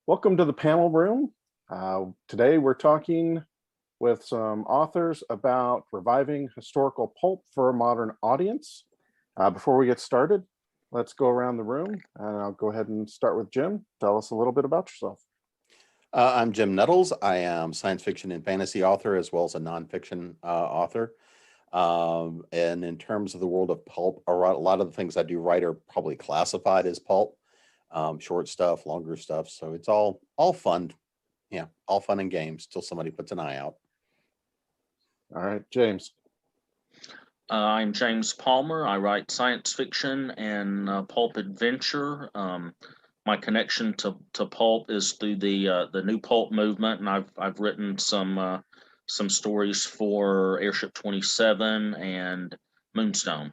Welcome to the panel room. Today we're talking with some authors about reviving historical pulp for a modern audience. Before we get started, let's go around the room, and I'll go ahead and start with Jim. Tell us a little bit about yourself. I'm Jim Nettles. I am science fiction and fantasy author as well as a nonfiction author. And in terms of the world of pulp, a lot of the things I do write are probably classified as pulp. Short stuff, longer stuff. So it's all fun. Yeah, all fun and games till somebody puts an eye out. All right, James. I'm James Palmer. I write science fiction and pulp adventure. My connection to pulp is through the new pulp movement, and I've written some stories for Airship 27 and Moonstone,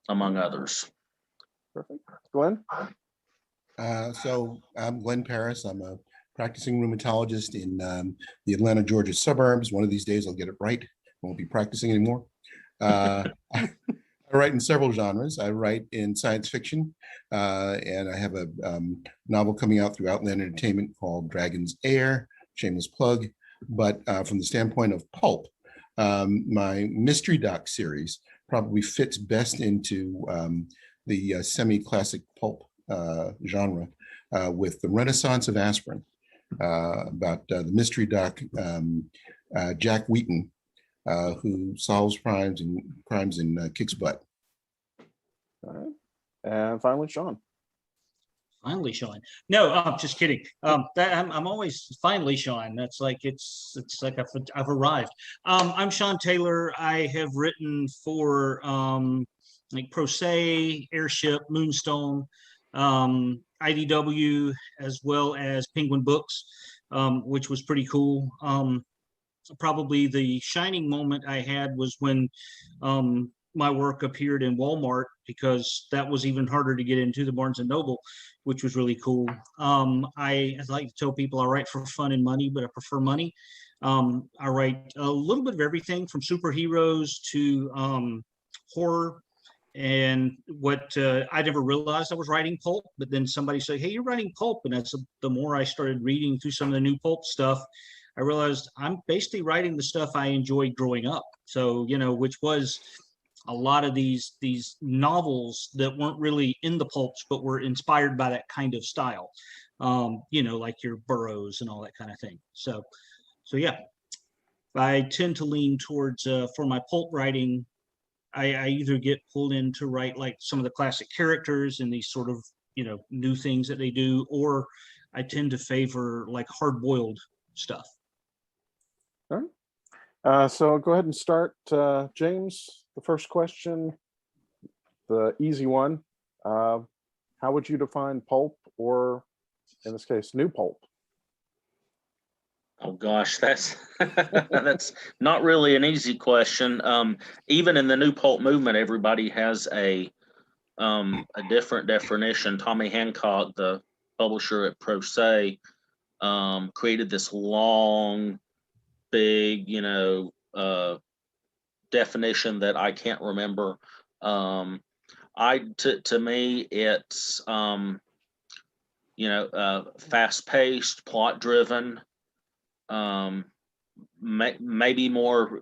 among others. Perfect. Glenn? So I'm Glenn Parris. I'm a practicing rheumatologist in the Atlanta, Georgia suburbs. One of these days I'll get it right. I won't be practicing anymore. I write in several genres. I write in science fiction, and I have a novel coming out through Outland Entertainment called Dragon's Air, shameless plug. But from the standpoint of pulp, my mystery doc series probably fits best into the semi-classic pulp genre with The Renaissance of Aspirin, about the mystery doc Jack Wheaton, who solves crimes and kicks butt. All right. And finally, Sean. Finally, Sean. No, I'm just kidding. I'm always finally Sean. That's like it's like I've arrived. I'm Sean Taylor. I have written for like Pro Se, Airship, Moonstone, IDW, as well as Penguin Books, which was pretty cool. Probably the shining moment I had was when my work appeared in Walmart, because that was even harder to get into, the Barnes & Noble, which was really cool. I like to tell people I write for fun and money, but I prefer money. I write a little bit of everything from superheroes to horror. And what I never realized I was writing pulp, but then somebody said, "Hey, you're writing pulp." And that's the more I started reading through some of the new pulp stuff, I realized I'm basically writing the stuff I enjoyed growing up. So, which was a lot of these novels that weren't really in the pulps, but were inspired by that kind of style. Like your Burroughs and all that kind of thing. So yeah, I tend to lean towards for my pulp writing. I either get pulled in to write like some of the classic characters and these sort of, new things that they do, or I tend to favor like hard-boiled stuff. All right. So go ahead and start, James. The first question, the easy one. How would you define pulp, or in this case, new pulp? Oh gosh, that's that's not really an easy question. Even in the new pulp movement, everybody has a different definition. Tommy Hancock, the publisher at Pro Se, created this long, big, definition that I can't remember. To me, it's fast-paced, plot-driven. Maybe more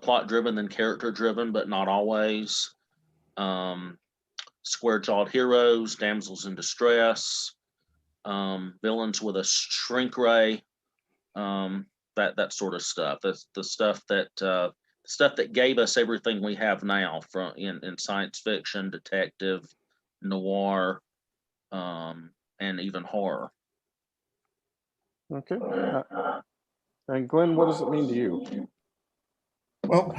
plot-driven than character-driven, but not always. Square-jawed heroes, damsels in distress, villains with a shrink ray, that sort of stuff. That's the stuff that gave us everything we have now in science fiction, detective, noir, and even horror. Okay. And Glenn, what does it mean to you? Well,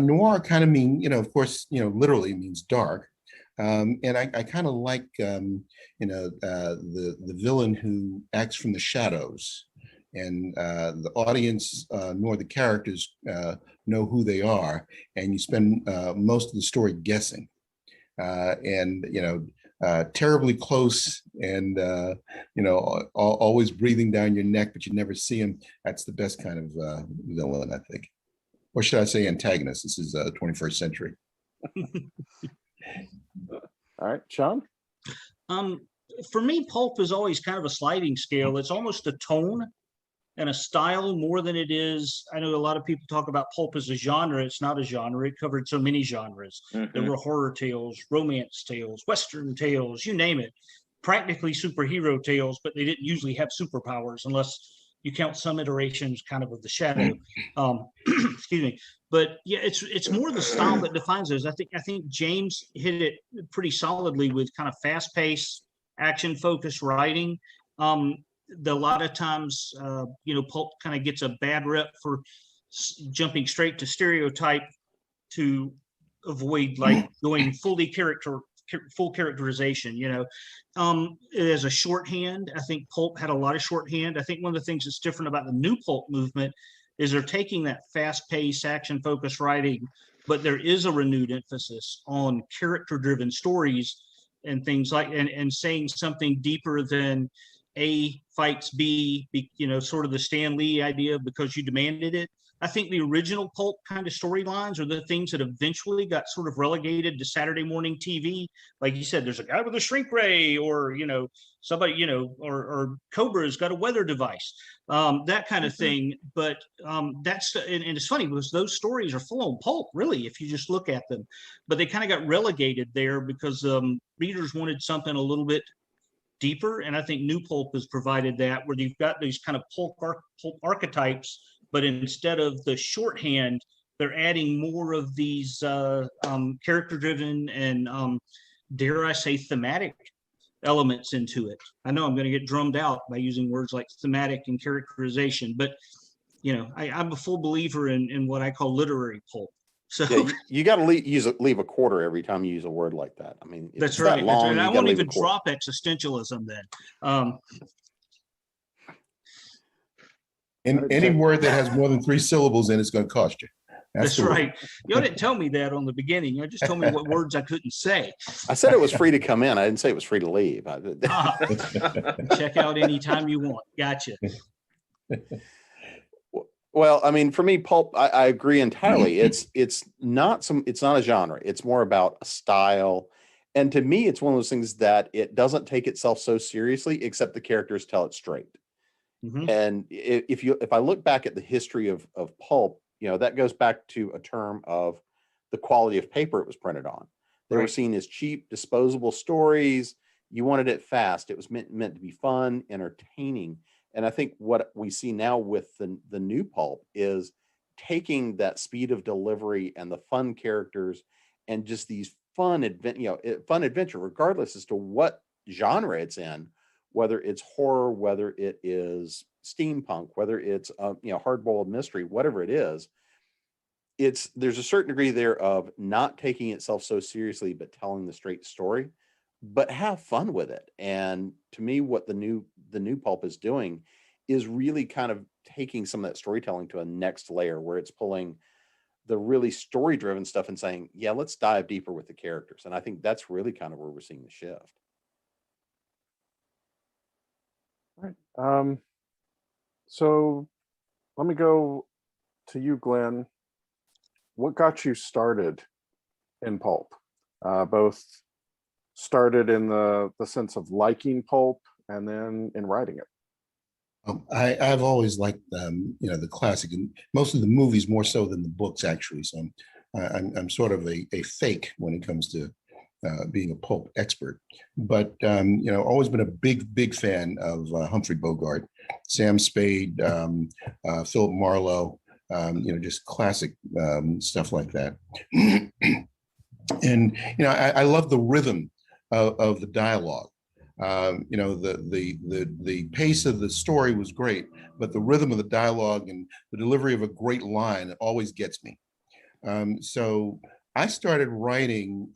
noir kind of mean, of course, literally means dark. And I kind of like, the villain who acts from the shadows, and the audience nor the characters know who they are, and you spend most of the story guessing, and terribly close, and always breathing down your neck, but you never see him. That's the best kind of villain, I think. Or should I say antagonist? This is 21st century. All right, Sean? For me, pulp is always kind of a sliding scale. It's almost a tone and a style more than it is. I know a lot of people talk about pulp as a genre. It's not a genre. It covered so many genres. There were horror tales, romance tales, Western tales, you name it. Practically superhero tales, but they didn't usually have superpowers unless you count some iterations kind of the shadow. Excuse me. But yeah, it's more the style that defines those. I think James hit it pretty solidly with kind of fast-paced, action-focused writing. A lot of times, pulp kind of gets a bad rep for jumping straight to stereotype to avoid like going full characterization. As a shorthand, I think pulp had a lot of shorthand. I think one of the things that's different about the new pulp movement is they're taking that fast-paced, action-focused writing, but there is a renewed emphasis on character-driven stories and things like, and saying something deeper than A fights B, sort of the Stan Lee idea because you demanded it. I think the original pulp kind of storylines are the things that eventually got sort of relegated to Saturday morning TV. Like you said, there's a guy with a shrink ray, or somebody, or Cobra's got a weather device, that kind of thing. But and it's funny because those stories are full on pulp, really, if you just look at them. But they kind of got relegated there because readers wanted something a little bit deeper, and I think new pulp has provided that, where you've got these kind of pulp archetypes, but instead of the shorthand, they're adding more of these character-driven and dare I say thematic elements into it. I know I'm going to get drummed out by using words like thematic and characterization, but I'm a full believer in what I call literary pulp. So yeah, you got to leave a quarter every time you use a word like that. I mean, that's right. I won't even drop existentialism then. And any word that has more than 3 syllables in it's going to cost you. That's right. You didn't tell me that on the beginning. You just told me what words I couldn't say. I said it was free to come in. I didn't say it was free to leave. Check out anytime you want. Gotcha. Well, I mean, for me, pulp, I agree entirely. It's not a genre. It's more about a style. And to me, it's one of those things that it doesn't take itself so seriously, except the characters tell it straight. Mm-hmm. And if I look back at the history of pulp, that goes back to a term of the quality of paper it was printed on. They were seen as cheap, disposable stories. You wanted it fast. It was meant to be fun, entertaining. And I think what we see now with the new pulp is taking that speed of delivery and the fun characters and just these fun adventure, regardless as to what genre it's in, whether it's horror, whether it is steampunk, whether it's hard-boiled mystery, whatever it is. There's a certain degree there of not taking itself so seriously, but telling the straight story, but have fun with it. And to me, what the new pulp is doing is really kind of taking some of that storytelling to a next layer, where it's pulling the really story-driven stuff and saying, yeah, let's dive deeper with the characters. And I think that's really kind of where we're seeing the shift. All right. So let me go to you, Glenn. What got you started in pulp? Both started in the sense of liking pulp and then in writing it. I've always liked the classic, and most of the movies more so than the books, actually. So I'm sort of a fake when it comes to being a pulp expert. But always been a big fan of Humphrey Bogart, Sam Spade, Philip Marlowe, just classic stuff like that. And I love the rhythm of the dialogue. The pace of the story was great, but the rhythm of the dialogue and the delivery of a great line always gets me. So I started writing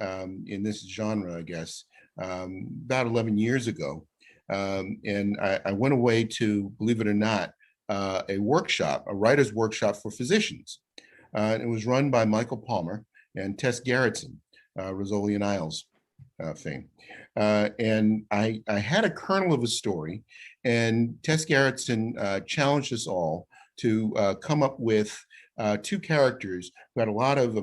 in this genre, I guess, about 11 years ago. And I went away to, believe it or not, a writer's workshop for physicians. And it was run by Michael Palmer and Tess Gerritsen, Rizzoli and Isles fame. And I had a kernel of a story, and Tess Gerritsen challenged us all to come up with 2 characters who had a lot of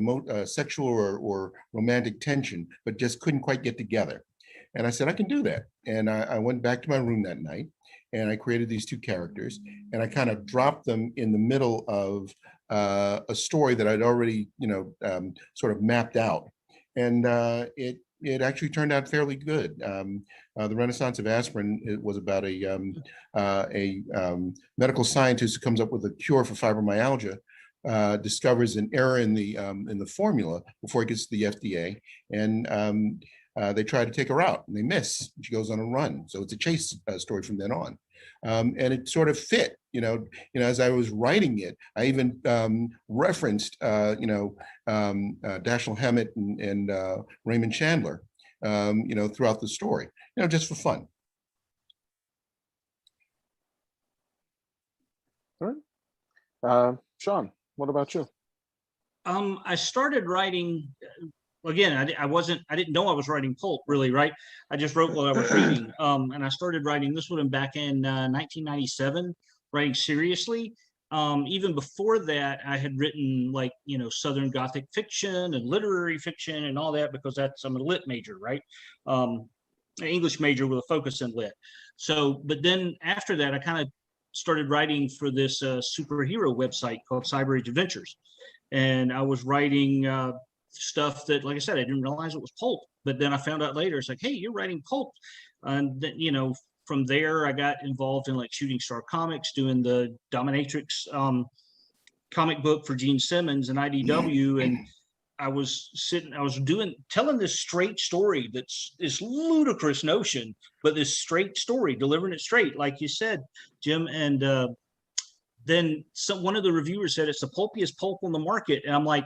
sexual or romantic tension, but just couldn't quite get together. And I said, I can do that. And I went back to my room that night and I created these two characters and I kind of dropped them in the middle of a story that I'd already, sort of mapped out. And it actually turned out fairly good. The Renaissance of Aspirin, it was about a medical scientist who comes up with a cure for fibromyalgia, discovers an error in the formula before it gets to the FDA, and they try to take her out, and they miss. She goes on a run, so it's a chase story from then on, and it sort of fit. As I was writing it, I even referenced, Dashiell Hammett and Raymond Chandler, throughout the story, just for fun. All right. Sean, what about you? I started writing again. I didn't know I was writing pulp really, right? I just wrote what I was reading. And I started writing this one back in 1997, writing seriously. Even before that, I had written Southern Gothic fiction and literary fiction and all that because I'm a lit major, right? An English major with a focus in lit. So, but then after that, I kind of started writing for this superhero website called Cyber Age Adventures. And I was writing stuff that, like I said, I didn't realize it was pulp. But then I found out later, it's like, hey, you're writing pulp. And then, from there, I got involved in Shooting Star Comics, doing the Dominatrix comic book for Gene Simmons and IDW. And I was telling this straight story that's this ludicrous notion, but this straight story, delivering it straight, like you said, Jim. And then one of the reviewers said it's the pulpiest pulp on the market. And I'm like,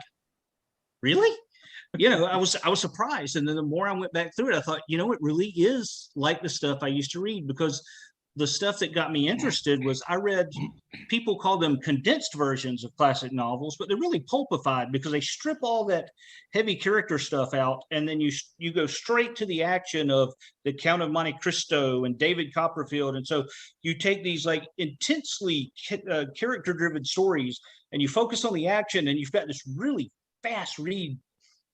really? I was surprised. And then the more I went back through it, I thought, it really is like the stuff I used to read, because the stuff that got me interested was I read, people call them condensed versions of classic novels, but they're really pulpified because they strip all that heavy character stuff out. And then you go straight to the action of the Count of Monte Cristo and David Copperfield. And so you take these intensely character driven stories and you focus on the action, and you've got this really fast read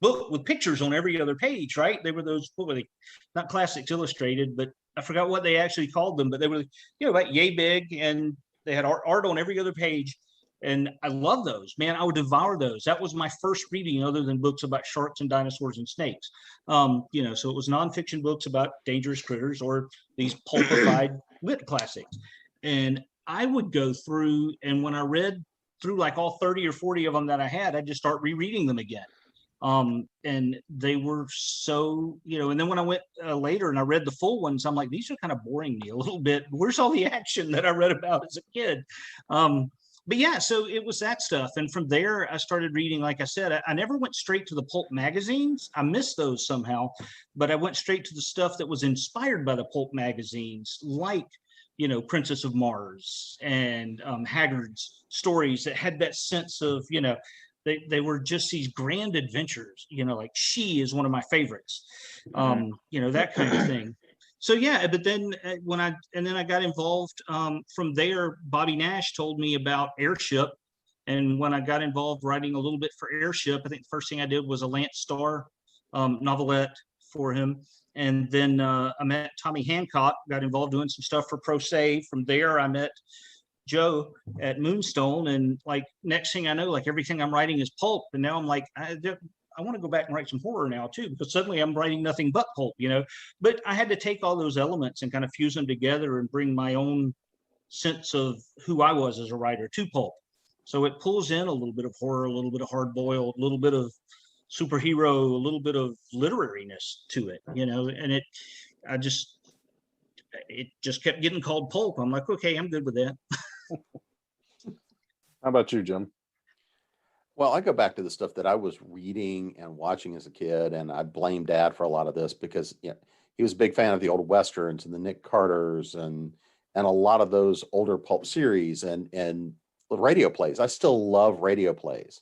book with pictures on every other page, right? They were those, what were they? Not Classics Illustrated, but I forgot what they actually called them, but they were, about yay big, and they had art on every other page. And I love those, man. I would devour those. That was my first reading other than books about sharks and dinosaurs and snakes. So it was nonfiction books about dangerous critters or these pulpified lit classics. And I would go through, and when I read through all 30 or 40 of them that I had, I'd just start rereading them again. And they were so, and then when I went later and I read the full ones, I'm like, these are kind of boring me a little bit. Where's all the action that I read about as a kid? But yeah, so it was that stuff. And from there, I started reading, like I said, I never went straight to the pulp magazines. I missed those somehow, but I went straight to the stuff that was inspired by the pulp magazines, like, Princess of Mars and Haggard's stories that had that sense of, they were just these grand adventures, like She is one of my favorites, that kind of thing. So yeah, but then I got involved from there. Bobby Nash told me about Airship. And when I got involved writing a little bit for Airship, I think the first thing I did was a Lance Starr novelette for him. And then I met Tommy Hancock, got involved doing some stuff for Pro Se. From there, I met Joe at Moonstone, and next thing I know, everything I'm writing is pulp. And now I'm like, I want to go back and write some horror now too, because suddenly I'm writing nothing but pulp, But I had to take all those elements and kind of fuse them together and bring my own sense of who I was as a writer to pulp. So it pulls in a little bit of horror, a little bit of hard boiled, a little bit of superhero, a little bit of literariness to it, and it just kept getting called pulp. I'm like, okay, I'm good with that. How about you, Jim? Well, I go back to the stuff that I was reading and watching as a kid, and I blame Dad for a lot of this because he was a big fan of the old westerns and the Nick Carters and a lot of those older pulp series and radio plays. I still love radio plays.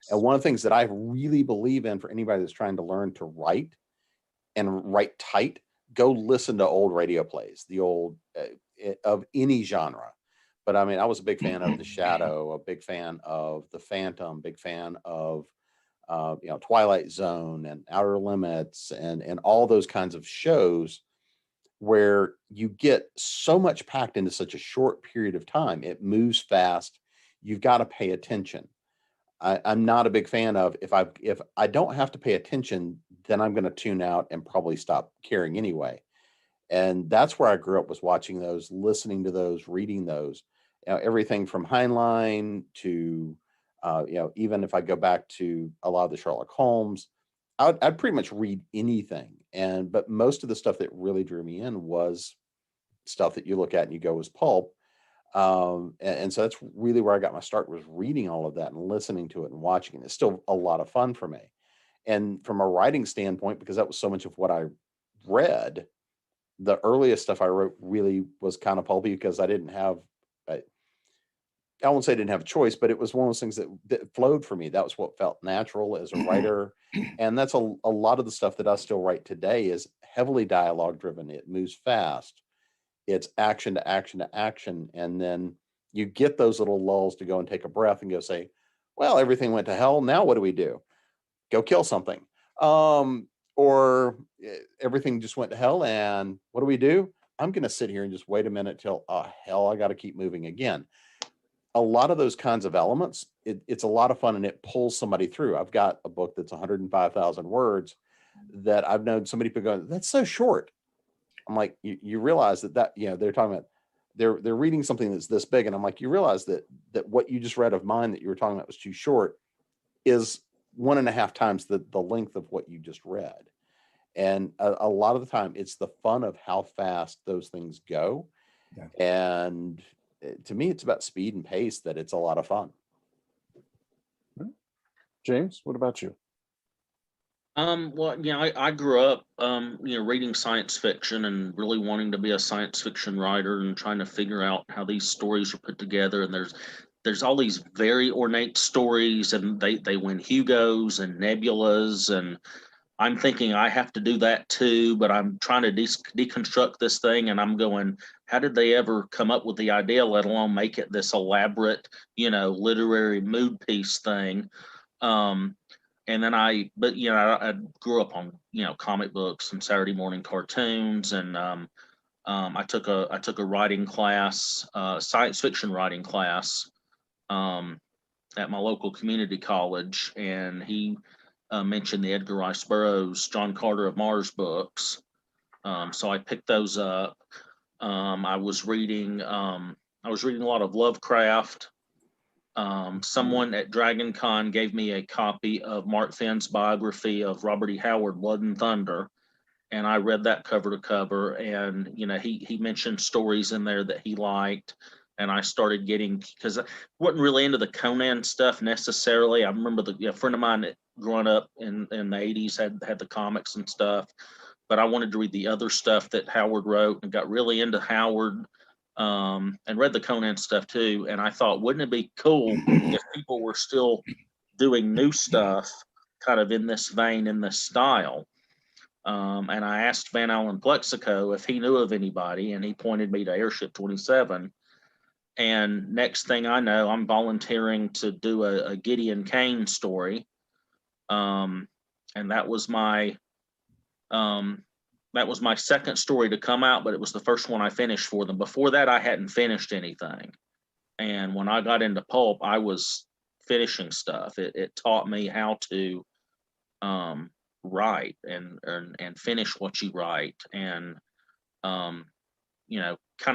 And one of the things that I really believe in for anybody that's trying to learn to write and write tight, go listen to old radio plays, the old of any genre. But I mean, I was a big fan of The Shadow, a big fan of The Phantom, big fan of Twilight Zone and Outer Limits and all those kinds of shows where you get so much packed into such a short period of time. It moves fast. You've got to pay attention. I'm not a big fan of if I don't have to pay attention, then I'm going to tune out and probably stop caring anyway. And that's where I grew up, was watching those, listening to those, reading those. Everything from Heinlein to even if I go back to a lot of the Sherlock Holmes, I'd pretty much read anything. But most of the stuff that really drew me in was stuff that you look at and you go, was pulp. And so that's really where I got my start, was reading all of that and listening to it and watching it. It's still a lot of fun for me. And from a writing standpoint, because that was so much of what I read, the earliest stuff I wrote really was kind of pulpy, because I didn't have, I won't say I didn't have a choice, but it was one of those things that flowed for me. That was what felt natural as a writer. And that's a lot of the stuff that I still write today is heavily dialogue driven. It moves fast. It's action to action to action. And then you get those little lulls to go and take a breath and go say, well, everything went to hell. Now what do we do? Go kill something. Or everything just went to hell. And what do we do? I'm going to sit here and just wait a minute till, oh, hell, I got to keep moving again. A lot of those kinds of elements, it's a lot of fun, and it pulls somebody through. I've got a book that's 105,000 words that I've known so many people going, that's so short. I'm like, you realize that they're talking about, they're reading something that's this big. And I'm like, you realize that what you just read of mine that you were talking about was too short is 1.5 times the length of what you just read. And a lot of the time it's the fun of how fast those things go. Yeah. And to me, it's about speed and pace, that it's a lot of fun. James, what about you? Well, I grew up, reading science fiction and really wanting to be a science fiction writer and trying to figure out how these stories are put together. And there's all these very ornate stories, and they win Hugos and Nebulas, and I'm thinking I have to do that too, but I'm trying to deconstruct this thing, and I'm going, how did they ever come up with the idea, let alone make it this elaborate, literary mood piece thing? And then I grew up on, comic books and Saturday morning cartoons, and I took a writing class, science fiction writing class, at my local community college, and he mentioned the Edgar Rice Burroughs, John Carter of Mars books. So I picked those up. I was reading a lot of Lovecraft. Someone at Dragon Con gave me a copy of Mark Finn's biography of Robert E. Howard, Blood and Thunder, and I read that cover to cover. And he mentioned stories in there that he liked, and I started getting, because I wasn't really into the Conan stuff necessarily. I remember a friend of mine that growing up in the 80s had the comics and stuff, but I wanted to read the other stuff that Howard wrote, and got really into Howard, and read the Conan stuff too. And I thought, wouldn't it be cool if people were still doing new stuff kind of in this vein, in this style? And I asked Van Allen Plexico if he knew of anybody, and he pointed me to Airship 27. And next thing I know, I'm volunteering to do a Gideon Kane story. And that was my second story to come out, but it was the first one I finished for them. Before that, I hadn't finished anything. And when I got into pulp, I was finishing stuff. It taught me how to write and finish what you write, and kind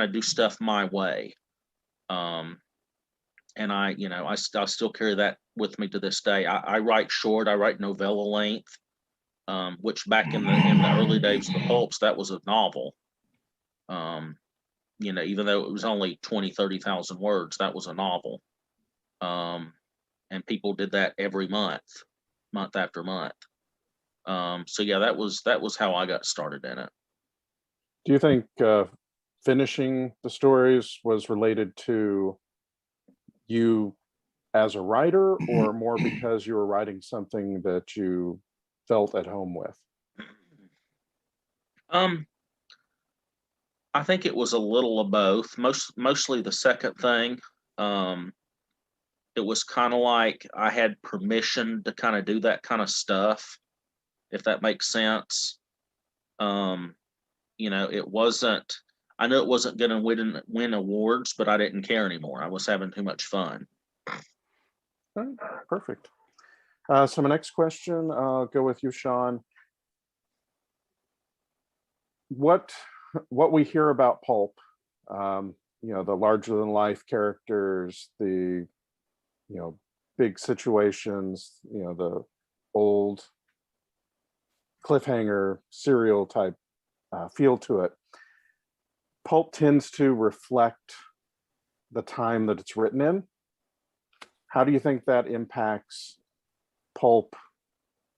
of do stuff my way. And I still carry that with me to this day. I write short. I write novella length. Which back in the early days of the pulps, that was a novel. Even though it was only 20,000-30,000 words, that was a novel. And people did that every month after month. So yeah, that was how I got started in it. Do you think finishing the stories was related to you as a writer, or more because you were writing something that you felt at home with? I think it was a little of both. Mostly the second thing. it was kind of like I had permission to kind of do that kind of stuff, if that makes sense. It wasn't. I know it wasn't going to win awards, but I didn't care anymore. I was having too much fun. All right, perfect. So my next question, I'll go with you, Sean. What we hear about Pulp, the larger than life characters, the big situations, the old cliffhanger serial type feel to it. Pulp tends to reflect the time that it's written in. How do you think that impacts Pulp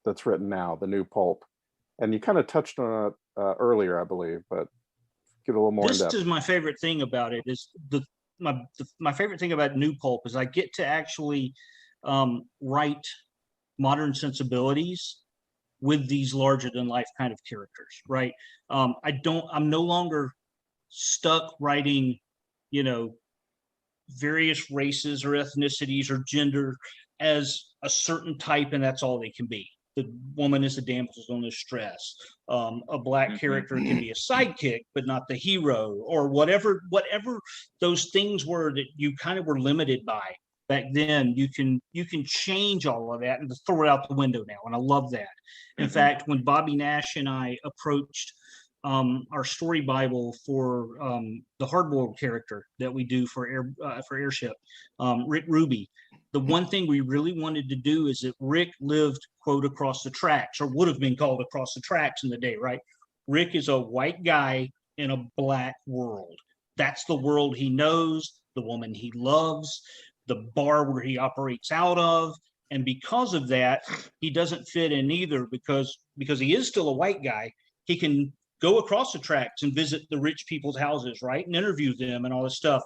that's written now, the new Pulp? And you kind of touched on it earlier, I believe, but get a little more in This depth. is my favorite thing about it. Is my favorite thing about new Pulp is I get to actually write modern sensibilities with these larger than life kind of characters, right? I'm no longer stuck writing, various races or ethnicities or gender as a certain type, and that's all they can be. The woman is a damsel in distress. A black character can be a sidekick, but not the hero, or whatever those things were that you kind of were limited by back then. You can change all of that and throw it out the window now, and I love that. In fact, when Bobby Nash and I approached our story Bible for the hardboiled character that we do for Airship, Rick Ruby, the one thing we really wanted to do is that Rick lived, quote, across the tracks, or would have been called across the tracks in the day, right? Rick is a white guy in a black world. That's the world he knows, the woman he loves, the bar where he operates out of. And because of that, he doesn't fit in either, because he is still a white guy. He can go across the tracks and visit the rich people's houses, right? And interview them and all this stuff.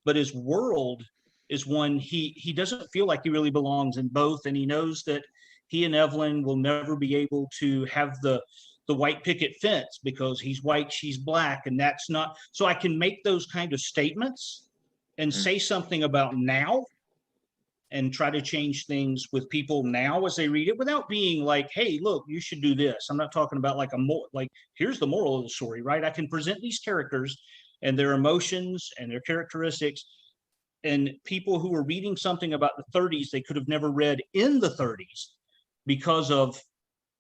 But his world is one he doesn't feel like he really belongs in both. And he knows that he and Evelyn will never be able to have the white picket fence because he's white, she's black, and that's not. So I can make those kind of statements and say something about now and try to change things with people now as they read it without being like, hey, look, you should do this. I'm not talking about like here's the moral of the story, right? I can present these characters and their emotions and their characteristics, and people who are reading something about the 30s they could have never read in the 30s because of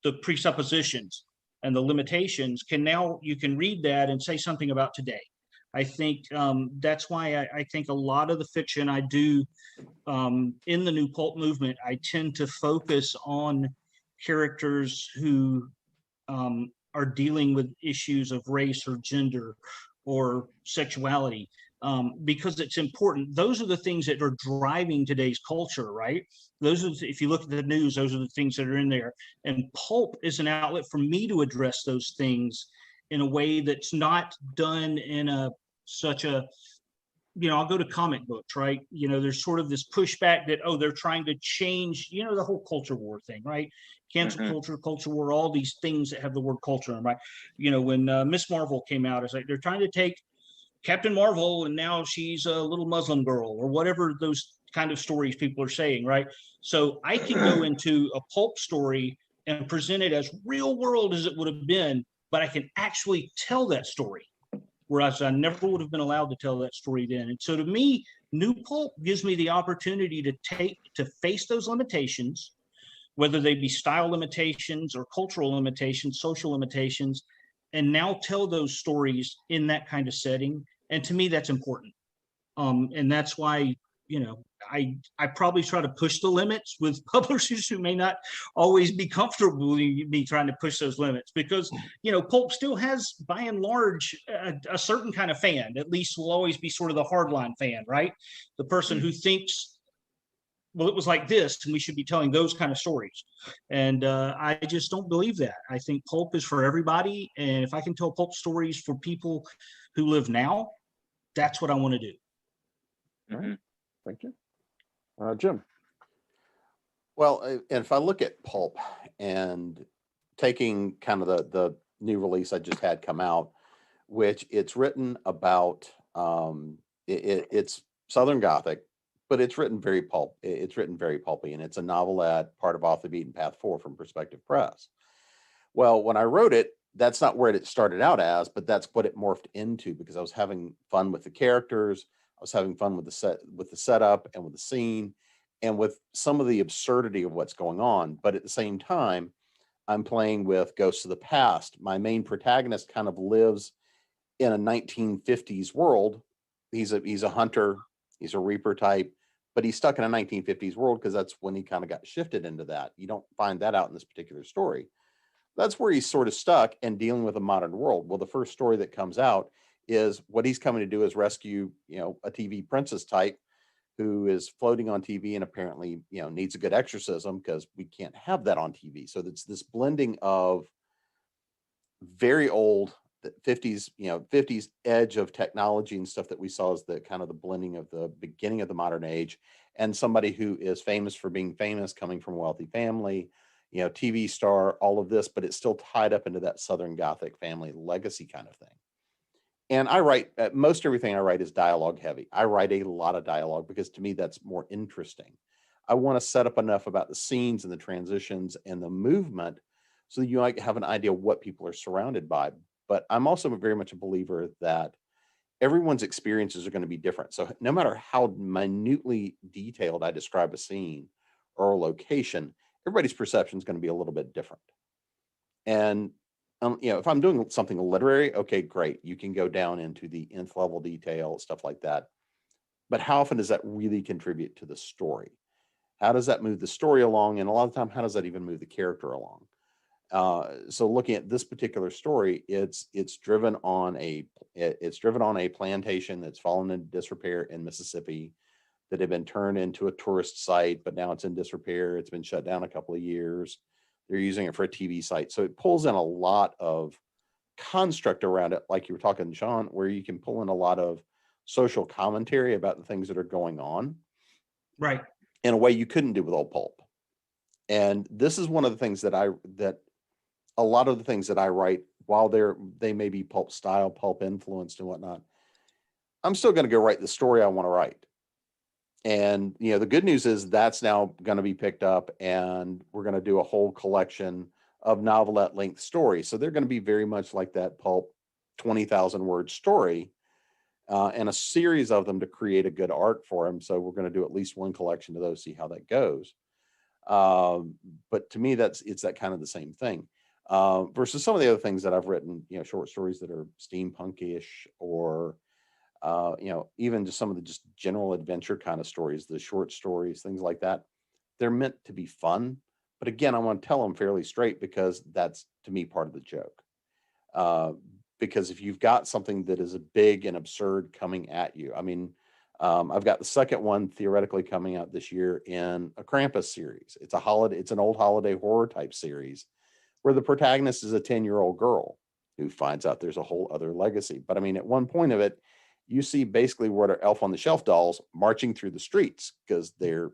the presuppositions and the limitations you can read that and say something about today. I think that's why I think a lot of the fiction I do in the new Pulp movement, I tend to focus on characters who are dealing with issues of race or gender or sexuality, because it's important. Those are the things that are driving today's culture, right? If you look at the news, those are the things that are in there. And Pulp is an outlet for me to address those things in a way that's not done in such a, I'll go to comic books, right? There's sort of this pushback that, they're trying to change, the whole culture war thing, right? Cancel culture war, all these things that have the word culture in them, right? When Miss Marvel came out, it's like they're trying to take Captain Marvel and now she's a little Muslim girl, or whatever those kind of stories people are saying, right? So I can go into a Pulp story and present it as real world as it would have been, but I can actually tell that story, whereas I never would have been allowed to tell that story then. And so to me, new Pulp gives me the opportunity to face those limitations, whether they be style limitations or cultural limitations, social limitations, and now tell those stories in that kind of setting. And to me, that's important. And that's why, I probably try to push the limits with publishers who may not always be comfortable with me trying to push those limits, because, Pulp still has, by and large, a certain kind of fan. At least will always be sort of the hardline fan, right? The person who thinks, well, it was like this, and we should be telling those kind of stories. And I just don't believe that. I think Pulp is for everybody. And if I can tell Pulp stories for people who live now, that's what I want to do. All right. Thank you. Jim. Well, and if I look at Pulp and taking kind of the new release I just had come out, which it's written about, it's Southern Gothic, but it's written very pulp. It's written very pulpy, and it's a novelette, part of Off the Beaten Path 4 from Perspective Press. Well, when I wrote it, that's not where it started out as, but that's what it morphed into, because I was having fun with the characters. I was having fun with the setup and with the scene and with some of the absurdity of what's going on. But at the same time, I'm playing with ghosts of the past. My main protagonist kind of lives in a 1950s world. He's a hunter, he's a reaper type, but he's stuck in a 1950s world because that's when he kind of got shifted into that. You don't find that out in this particular story. That's where he's sort of stuck and dealing with a modern world. Well, the first story that comes out is what he's coming to do is rescue, a TV princess type who is floating on TV and apparently, needs a good exorcism because we can't have that on TV. So it's this blending of very old 50s, 50s edge of technology and stuff that we saw as the kind of the blending of the beginning of the modern age, and somebody who is famous for being famous, coming from a wealthy family, TV star, all of this, but it's still tied up into that Southern Gothic family legacy kind of thing. And I write, most everything I write is dialogue heavy. I write a lot of dialogue because to me, that's more interesting. I want to set up enough about the scenes and the transitions and the movement so that you might have an idea of what people are surrounded by. But I'm also very much a believer that everyone's experiences are going to be different. So no matter how minutely detailed I describe a scene or a location, everybody's perception is going to be a little bit different. And if I'm doing something literary, okay, great. You can go down into the nth level detail, stuff like that. But how often does that really contribute to the story? How does that move the story along? And a lot of the time, how does that even move the character along? So looking at this particular story, it's driven on a plantation that's fallen into disrepair in Mississippi that had been turned into a tourist site, but now it's in disrepair. It's been shut down a couple of years. They're using it for a TV site. So it pulls in a lot of construct around it, like you were talking, Sean, where you can pull in a lot of social commentary about the things that are going on. Right. In a way you couldn't do with old pulp. And this is one of the things that a lot of the things that I write, while they may be pulp style, pulp influenced and whatnot, I'm still going to go write the story I want to write. And, the good news is that's now going to be picked up and we're going to do a whole collection of novelette length stories. So they're going to be very much like that pulp 20,000 word story, and a series of them to create a good arc for them. So we're going to do at least one collection of those, see how that goes. But to me, it's that kind of the same thing, versus some of the other things that I've written, short stories that are steampunk-ish or, even just some of the just general adventure kind of stories, the short stories, things like that. They're meant to be fun. But again, I want to tell them fairly straight because that's, to me, part of the joke. Because if you've got something that is big and absurd coming at you, I mean, I've got the second one theoretically coming out this year in a Krampus series. It's an old holiday horror type series where the protagonist is a 10-year-old girl who finds out there's a whole other legacy. But I mean, at one point of it, you see basically what are Elf on the Shelf dolls marching through the streets because they're,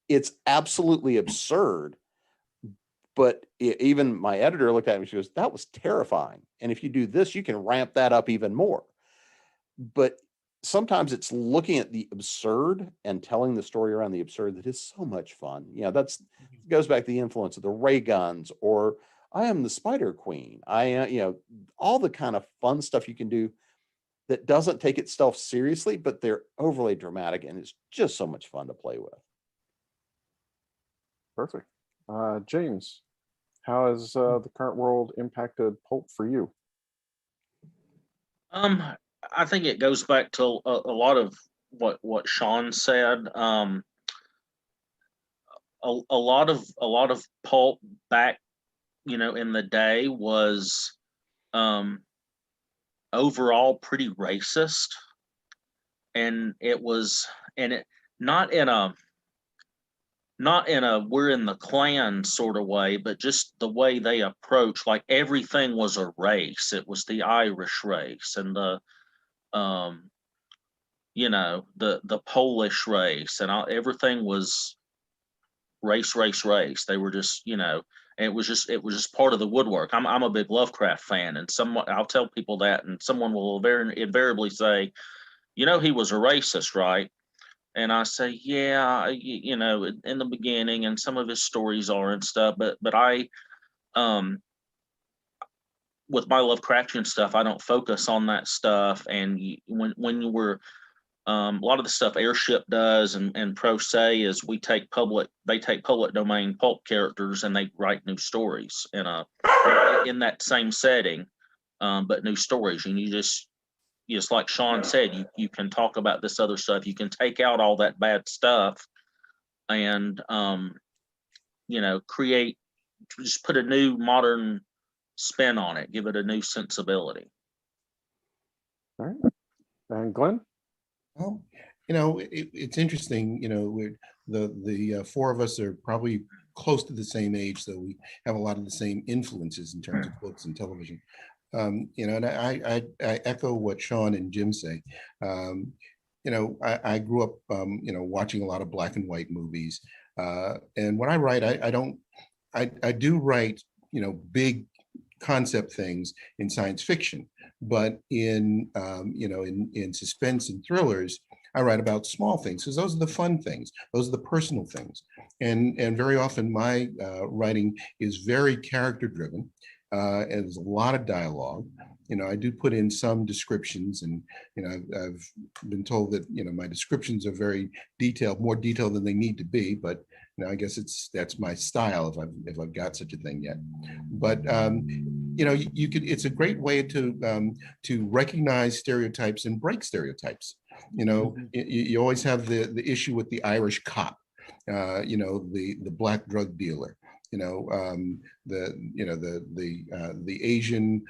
it's absolutely absurd. But even my editor looked at me, she goes, that was terrifying. And if you do this, you can ramp that up even more. But sometimes it's looking at the absurd and telling the story around the absurd that is so much fun. That's goes back to the influence of the ray guns, or I am the Spider Queen. All the kind of fun stuff you can do that doesn't take itself seriously, but they're overly dramatic, and it's just so much fun to play with. Perfect. James, how has the current world impacted pulp for you? I think it goes back to a lot of what Sean said. A lot of pulp back, in the day was overall pretty racist, and it not in a we're in the Klan sort of way, but just the way they approach, like everything was a race. It was the Irish race and the Polish race, and everything was race. They were just, it was just part of the woodwork. I'm a big Lovecraft fan, and I'll tell people that, and someone will invariably say, he was a racist, right? And I say, yeah, you know, in the beginning, and some of his stories are and stuff, but I, with my Lovecraftian stuff, I don't focus on that stuff. And when you were, a lot of the stuff Airship does and Pro Se is they take public domain pulp characters and they write new stories in that same setting, but new stories. And you just like Sean said, you can talk about this other stuff. You can take out all that bad stuff and you know, just put a new modern spin on it, give it a new sensibility. All right. And Glenn? Well, you know, it's interesting. You know, the four of us are probably close to the same age, so we have a lot of the same influences in terms of books and television. You know, and I echo what Sean and Jim say. You know, I grew up, you know, watching a lot of black and white movies, and when I write, I do write, you know, big concept things in science fiction, but in you know, in suspense and thrillers, I write about small things because those are the fun things, those are the personal things, and very often my writing is very character driven, and there's a lot of dialogue. You know, I do put in some descriptions, and you know, I've been told that, you know, my descriptions are very detailed, more detailed than they need to be, but you know, I guess that's my style if I've got such a thing yet. But you know, you could. It's a great way to recognize stereotypes and break stereotypes. You know, you always have the issue with the Irish cop, you know, the black drug dealer, you know, the Asian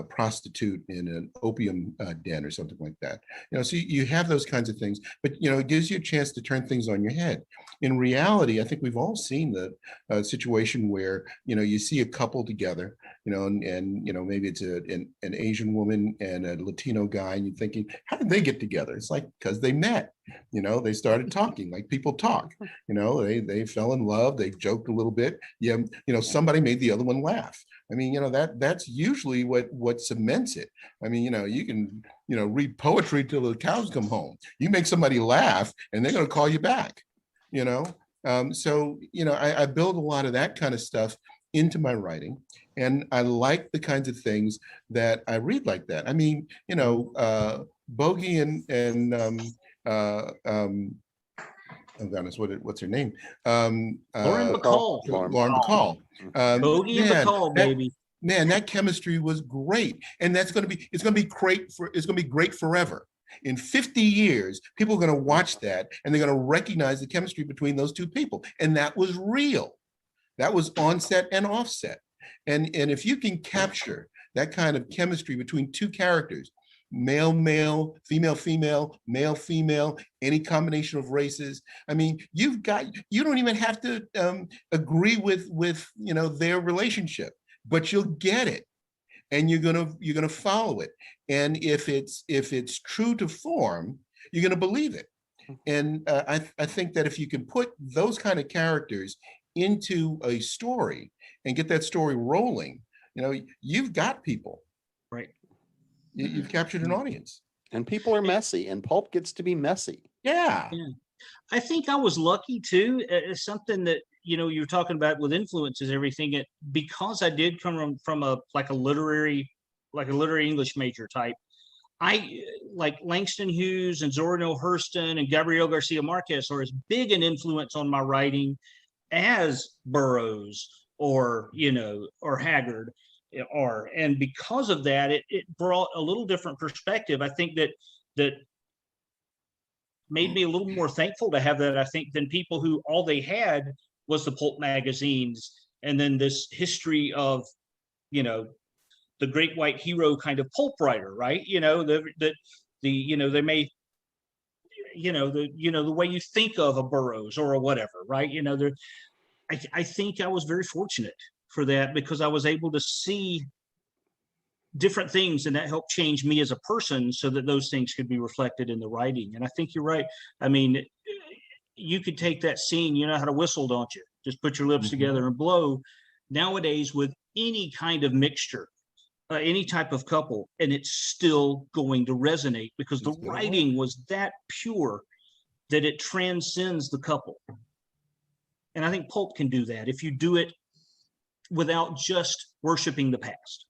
prostitute in an opium den or something like that. You know, so you have those kinds of things, but you know, it gives you a chance to turn things on your head. In reality, I think we've all seen the situation where, you know, you see a couple together, you know, and you know, maybe it's an Asian woman and a Latino guy, and you're thinking, how did they get together? It's like, because they met. You know, they started talking like people talk. You know, they fell in love. They joked a little bit. Yeah, you know, somebody made the other one laugh. I mean, you know, that's usually what cements it. I mean, you know, you can, you know, read poetry till the cows come home. You make somebody laugh, and they're going to call you back. You know, so you know, I build a lot of that kind of stuff into my writing, and I like the kinds of things that I read like that. I mean, you know, Bogey and oh goodness, what's her name? Lauren Uh, Bacall. Lauren Bacall. Bogey and Man, Bacall, baby. man, that chemistry was great, and it's going to be great forever. In 50 years, people are going to watch that, and they're going to recognize the chemistry between those two people, and that was real. That was onset and offset, and if you can capture that kind of chemistry between two characters, male male, female female, male female, any combination of races, I mean, you don't even have to agree with you know, their relationship, but you'll get it, and you're gonna follow it, and if it's true to form, you're gonna believe it. And I think that if you can put those kind of characters into a story and get that story rolling, you know, you've got people. Right. You've captured an audience. And people are messy, and pulp gets to be messy. Yeah. Yeah. I think I was lucky too. It's something that, you know, you're talking about with influences, everything. Because I did come from a literary English major type. I like Langston Hughes and Zora Neale Hurston and Gabriel Garcia Marquez are as big an influence on my writing as Burroughs or, you know, or Haggard are. And because of that, it brought a little different perspective. I think that made me a little more thankful to have that, I think, than people who all they had was the pulp magazines and then this history of, you know, the great white hero kind of pulp writer, right? You know, the you know, they may, you know, the way you think of a Burroughs or a whatever, right? You know, I think I was very fortunate for that because I was able to see different things, and that helped change me as a person so that those things could be reflected in the writing. And I think you're right. I mean, you could take that scene, you know how to whistle, don't you? Just put your lips together and blow. Nowadays, with any kind of mixture, any type of couple, and it's still going to resonate because the writing was that pure that it transcends the couple. And I think Pulp can do that if you do it without just worshiping the past.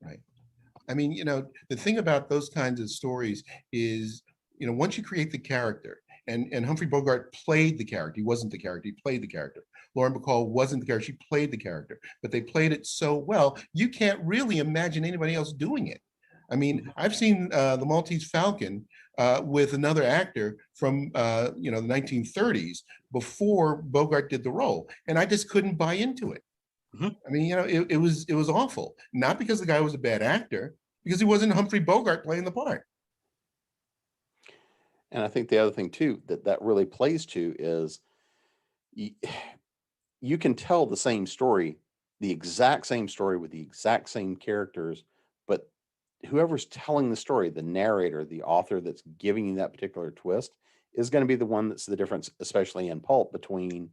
Right. I mean, the thing about those kinds of stories is, once you create the character, and Humphrey Bogart played the character. He wasn't the character, he played the character. Lauren Bacall wasn't the character, she played the character. But they played it so well, you can't really imagine anybody else doing it. I mean, I've seen The Maltese Falcon with another actor from, the 1930s before Bogart did the role. And I just couldn't buy into it. Mhm. I mean, it was awful. Not because the guy was a bad actor, because he wasn't Humphrey Bogart playing the part. And I think the other thing too that really plays to is you can tell the same story, the exact same story with the exact same characters, but whoever's telling the story, the narrator, the author that's giving you that particular twist, is going to be the one that's the difference, especially in Pulp, between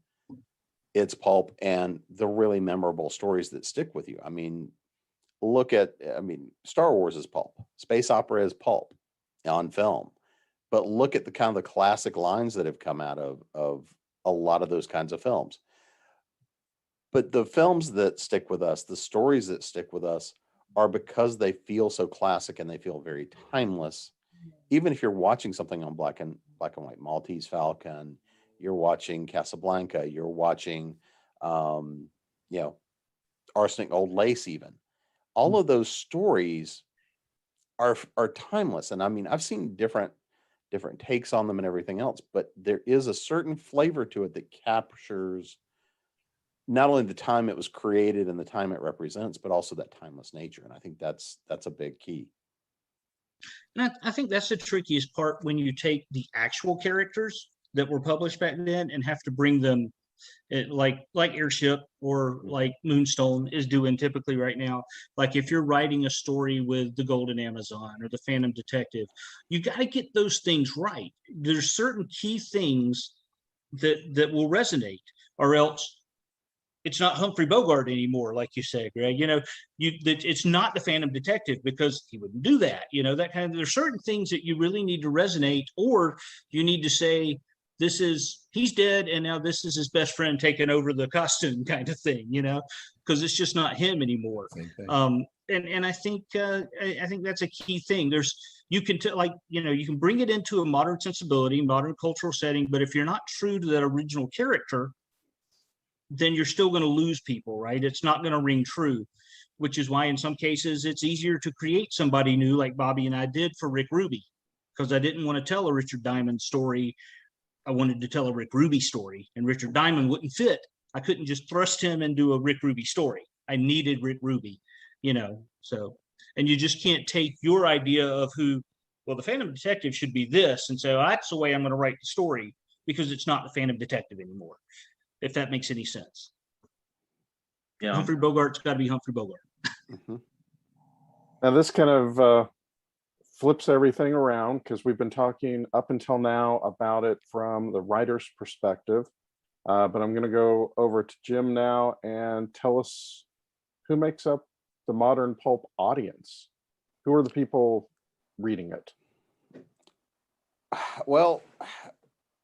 its Pulp and the really memorable stories that stick with you. I mean, Star Wars is Pulp, space opera is Pulp on film. But look at the kind of the classic lines that have come out of a lot of those kinds of films. But the films that stick with us, the stories that stick with us, are because they feel so classic and they feel very timeless. Even if you're watching something on black and white, Maltese Falcon, you're watching Casablanca, you're watching, Arsenic Old Lace, even all of those stories are timeless. And I mean, I've seen different takes on them and everything else, but there is a certain flavor to it that captures not only the time it was created and the time it represents, but also that timeless nature. And I think that's a big key. And I think that's the trickiest part when you take the actual characters that were published back then and have to bring them like Airship or like Moonstone is doing typically right now. Like if you're writing a story with the Golden Amazon or the Phantom Detective, you got to get those things right. There's certain key things that will resonate, or else it's not Humphrey Bogart anymore, like you say, Greg. It's not the Phantom Detective because he wouldn't do that. That kind of. There's certain things that you really need to resonate, or you need to say, he's dead and now this is his best friend taking over the costume, kind of thing, because it's just not him anymore. And I think that's a key thing. You can bring it into a modern sensibility, modern cultural setting, but if you're not true to that original character, then you're still going to lose people, right? It's not going to ring true, which is why in some cases it's easier to create somebody new, like Bobby and I did for Rick Ruby, because I didn't want to tell a Richard Diamond story. I wanted to tell a Rick Ruby story, and Richard Diamond wouldn't fit. I couldn't just thrust him into a Rick Ruby story. I needed Rick Ruby, so, and you just can't take your idea of the Phantom Detective should be this, and so that's the way I'm going to write the story, because it's not the Phantom Detective anymore, if that makes any sense. Yeah. Humphrey Bogart's got to be Humphrey Bogart. Mm-hmm. Now this kind of flips everything around, because we've been talking up until now about it from the writer's perspective. But I'm going to go over to Jim now and tell us who makes up the modern Pulp audience. Who are the people reading it? Well,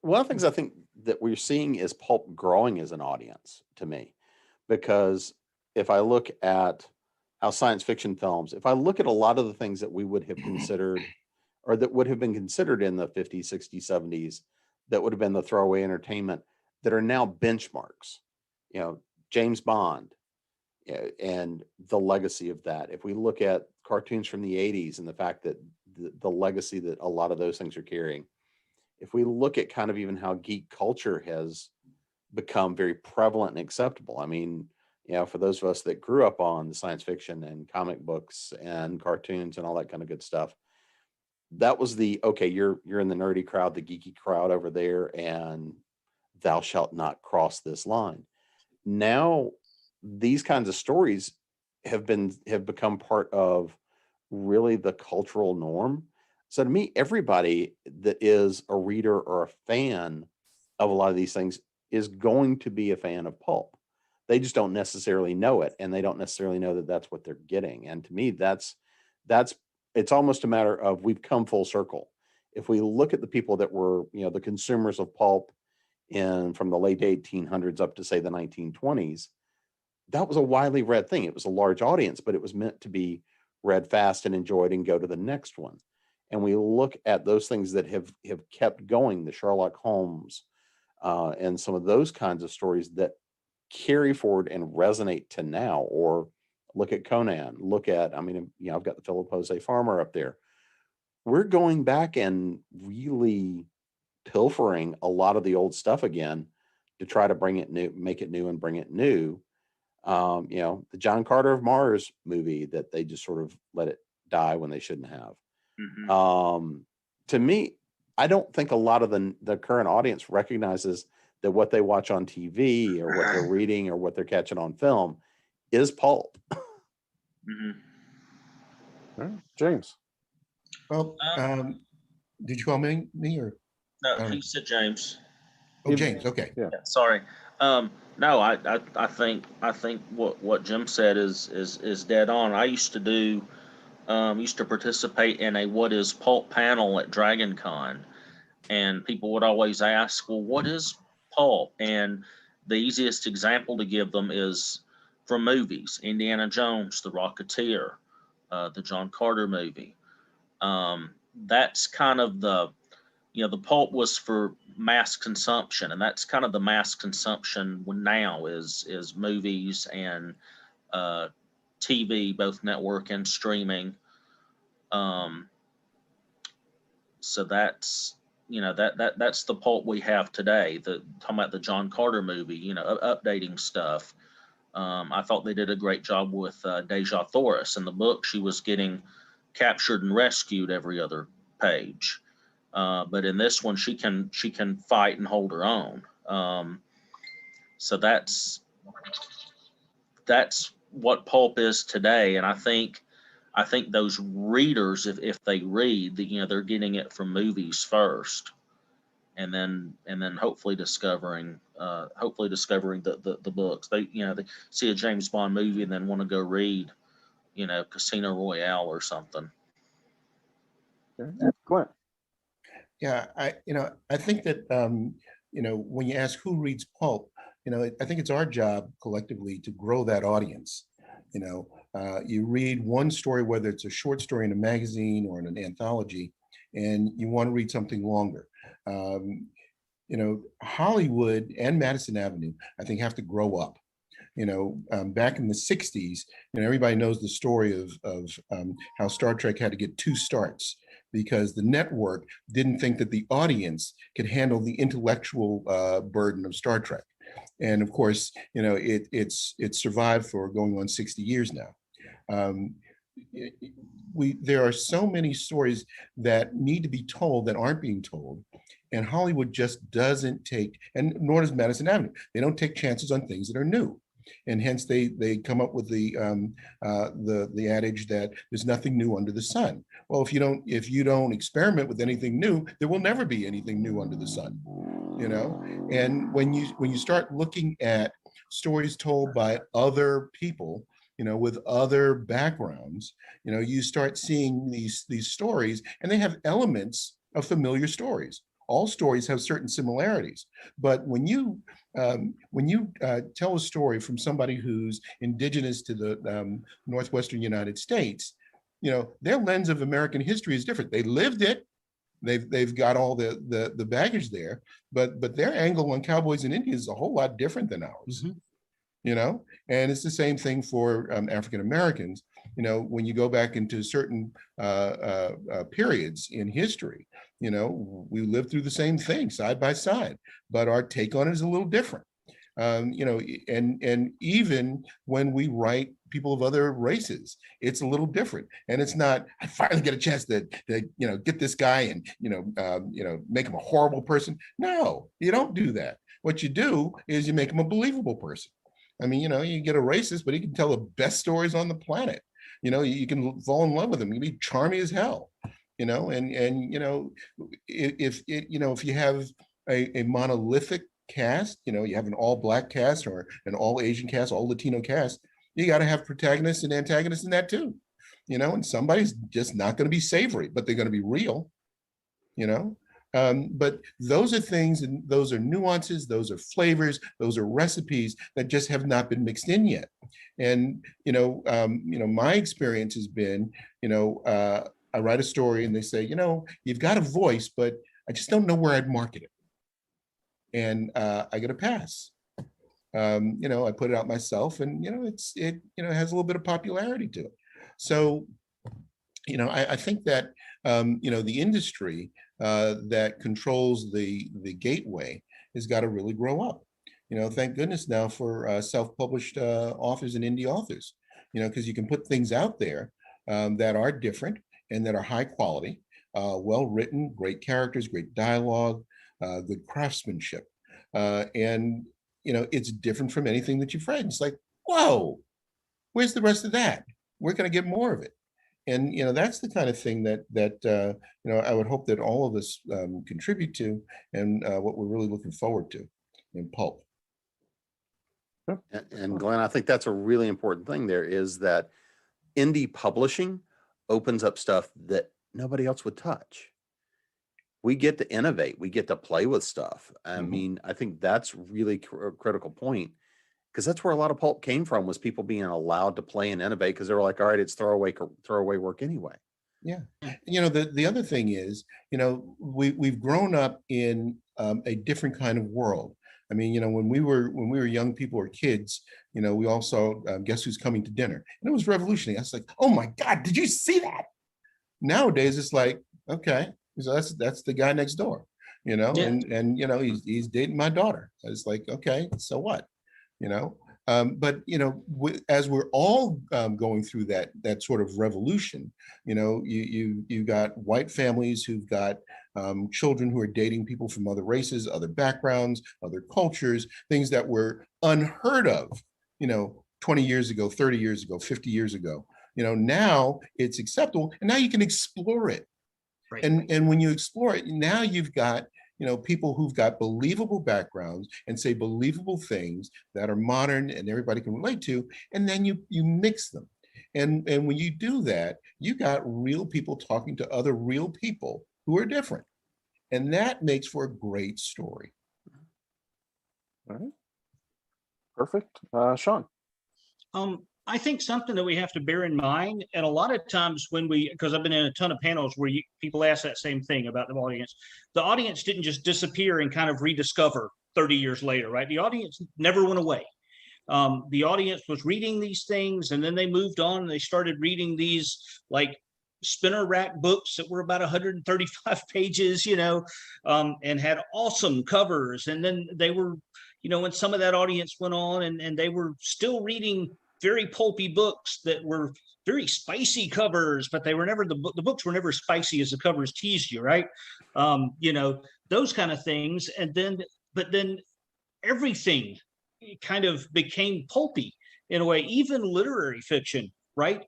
one of the things I think that we're seeing is Pulp growing as an audience to me, because if I look at how science fiction films, if I look at a lot of the things that we would have considered, or that would have been considered in the 50s, 60s, 70s, that would have been the throwaway entertainment, that are now benchmarks, James Bond, and the legacy of that. If we look at cartoons from the 80s and the fact that the legacy that a lot of those things are carrying, if we look at kind of even how geek culture has become very prevalent and acceptable. I mean, for those of us that grew up on the science fiction and comic books and cartoons and all that kind of good stuff, that was you're in the nerdy crowd, the geeky crowd over there, and thou shalt not cross this line. Now, these kinds of stories have become part of really the cultural norm. So to me, everybody that is a reader or a fan of a lot of these things is going to be a fan of Pulp. They just don't necessarily know it, and they don't necessarily know that that's what they're getting. And to me, it's almost a matter of we've come full circle. if we look at the people that were, the consumers of pulp from the late 1800s up to say the 1920s, that was a widely read thing. It was a large audience, but it was meant to be read fast and enjoyed and go to the next one. And we look at those things that have kept going, the Sherlock Holmes, and some of those kinds of stories that carry forward and resonate to now. Or look at Conan, I've got the Philip Jose Farmer up there. We're going back and really pilfering a lot of the old stuff again to try to bring it new, make it new and bring it new. The John Carter of Mars movie that they just sort of let it die when they shouldn't have. Mhm. To me, I don't think a lot of the current audience recognizes that what they watch on TV or what they're reading or what they're catching on film is pulp. Mhm. All right, James. Well, did you call me or? No, he said James. Oh, James. Okay. Yeah. Yeah, sorry. No, I think what Jim said is dead on. I used to participate in a what is pulp panel at Dragon Con, and people would always ask, well, what is pulp? And the easiest example to give them is from movies: Indiana Jones, The Rocketeer, the John Carter movie. That's kind of the pulp was for mass consumption, and that's kind of the mass consumption now is movies and TV, both network and streaming. Um, so that's that's the pulp we have today. Talking about the John Carter movie, updating stuff. I thought they did a great job with Deja Thoris. In the book, she was getting captured and rescued every other page. But in this one, she can fight and hold her own. So that's what pulp is today. And I think those readers, if they read, they're getting it from movies first, and then hopefully discovering the books. They see a James Bond movie and then want to go read Casino Royale or something. Okay. Clint. Yeah, I think that when you ask who reads pulp, I think it's our job collectively to grow that audience. You read one story, whether it's a short story in a magazine or in an anthology, and you want to read something longer. Hollywood and Madison Avenue, I think, have to grow up. Back in the 60s, everybody knows the story of how Star Trek had to get 2 starts because the network didn't think that the audience could handle the intellectual burden of Star Trek. And of course, it's survived for going on 60 years now. There are so many stories that need to be told that aren't being told. And Hollywood just doesn't take, and nor does Madison Avenue. They don't take chances on things that are new. And hence they come up with the adage that there's nothing new under the sun. Well, if you don't experiment with anything new, there will never be anything new under the sun. And when you start looking at stories told by other people, with other backgrounds, you start seeing these stories, and they have elements of familiar stories. All stories have certain similarities, but when you tell a story from somebody who's indigenous to the Northwestern United States, their lens of American history is different. They lived it. They've got all the baggage there, but their angle on cowboys and Indians is a whole lot different than ours. Mm-hmm. And it's the same thing for African Americans. When you go back into certain periods in history, we lived through the same thing side by side, but our take on it is a little different. And even when we write people of other races, it's a little different. And it's not, I finally get a chance to get this guy and, make him a horrible person. No, you don't do that. What you do is you make him a believable person. I mean, you get a racist, but he can tell the best stories on the planet. You can fall in love with him. He can be charming as hell. If you have a monolithic cast, you have an all Black cast or an all Asian cast, all Latino cast, you got to have protagonists and antagonists in that too. And somebody's just not going to be savory, but they're going to be real. you know. But those are things, and those are nuances, those are flavors, those are recipes that just have not been mixed in yet. And my experience has been, I write a story and they say, you've got a voice, but I just don't know where I'd market it. And I get a pass. I put it out myself, and it has a little bit of popularity to it. So, I think that the industry that controls the gateway has got to really grow up. Thank goodness now for self-published authors and indie authors. Because you can put things out there that are different and that are high quality, well written, great characters, great dialogue, good craftsmanship, and it's different from anything that you've read. It's like, whoa, where's the rest of that? Where can I get more of it? And that's the kind of thing that I would hope that all of us contribute to, and what we're really looking forward to in pulp. And Glenn, I think that's a really important thing there, is that indie publishing opens up stuff that nobody else would touch. We get to innovate, we get to play with stuff. I mean, I think that's really a critical point, because that's where a lot of pulp came from, was people being allowed to play and innovate, because they were like, all right, it's throwaway work anyway. Yeah. The other thing is, we've grown up in a different kind of world. I mean, when we were young people or kids, we all saw Guess Who's Coming to Dinner, and it was revolutionary. I was like, oh my God, did you see that? Nowadays, it's like, okay, so that's the guy next door, Yeah. and he's dating my daughter. It's like, okay, so what, but as we're all going through that sort of revolution, you got white families who've got children who are dating people from other races, other backgrounds, other cultures, things that were unheard of, 20 years ago, 30 years ago, 50 years ago. Now it's acceptable, and now you can explore it. Right. And when you explore it, now you've got people who've got believable backgrounds and say believable things that are modern and everybody can relate to, and then you mix them. And when you do that, you got real people talking to other real people who are different. And that makes for a great story. All right. Perfect. Sean. I think something that we have to bear in mind, and a lot of times because I've been in a ton of panels where people ask that same thing about the audience didn't just disappear and kind of rediscover 30 years later, right? The audience never went away. The audience was reading these things, and then they moved on and they started reading these like spinner rack books that were about 135 pages, and had awesome covers. And then they were, when some of that audience went on and they were still reading very pulpy books that were very spicy covers, but they were never, the books were never spicy as the covers teased you, right? Those kind of things. But then everything kind of became pulpy in a way, even literary fiction, right?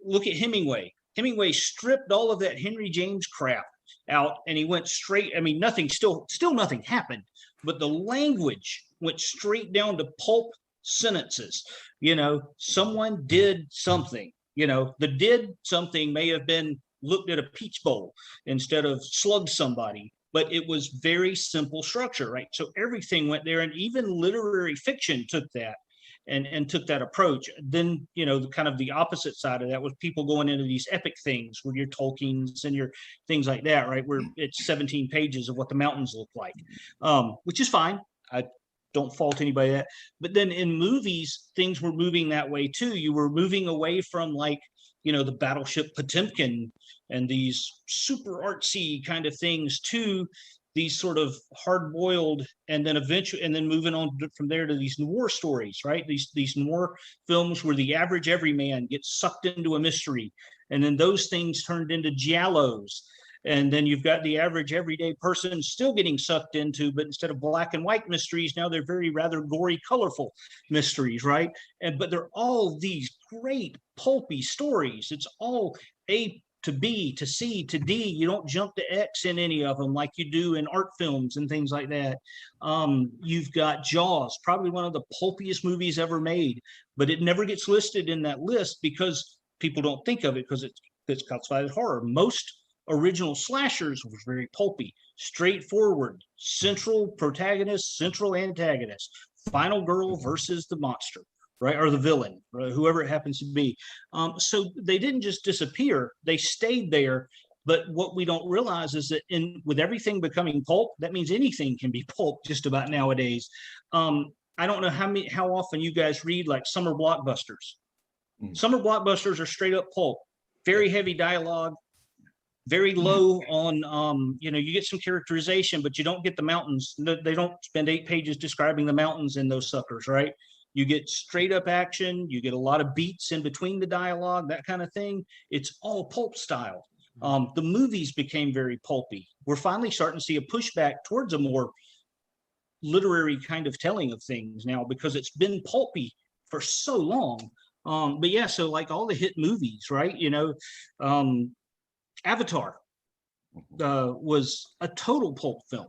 Look at Hemingway. Hemingway stripped all of that Henry James crap out, and he went straight. I mean, still nothing happened, but the language went straight down to pulp sentences. Someone did something. The did something may have been looked at a peach bowl instead of slugged somebody, but it was very simple structure, right? So everything went there, and even literary fiction took that and took that approach. Then, kind of the opposite side of that was people going into these epic things with your Tolkien's and your things like that, right? Where it's 17 pages of what the mountains look like, which is fine. I don't fault anybody that. But then in movies, things were moving that way too. You were moving away from the Battleship Potemkin and these super artsy kind of things to these sort of hard-boiled, and then moving on from there to these noir stories, right? These noir films where the average everyman gets sucked into a mystery, and then those things turned into giallos. And then you've got the average everyday person still getting sucked into, but instead of black and white mysteries, now they're very rather gory, colorful mysteries, right? But they're all these great pulpy stories. It's all A to B to C to D. You don't jump to X in any of them like you do in art films and things like that. You've got Jaws, probably one of the pulpiest movies ever made, but it never gets listed in that list because people don't think of it because it's classified as horror. Most original slashers was very pulpy, straightforward, central protagonist, central antagonist, final girl versus the monster, right? Or the villain, right? Whoever it happens to be. So they didn't just disappear, they stayed there. But what we don't realize is that with everything becoming pulp, that means anything can be pulp just about nowadays. I don't know how often you guys read like summer blockbusters. Summer blockbusters are straight up pulp, very heavy dialogue, very low on, you get some characterization, but you don't get the mountains. They don't spend 8 pages describing the mountains in those suckers, right? You get straight up action. You get a lot of beats in between the dialogue, that kind of thing. It's all pulp style. The movies became very pulpy. We're finally starting to see a pushback towards a more literary kind of telling of things now because it's been pulpy for so long. But yeah, so like all the hit movies, right? Avatar was a total pulp film.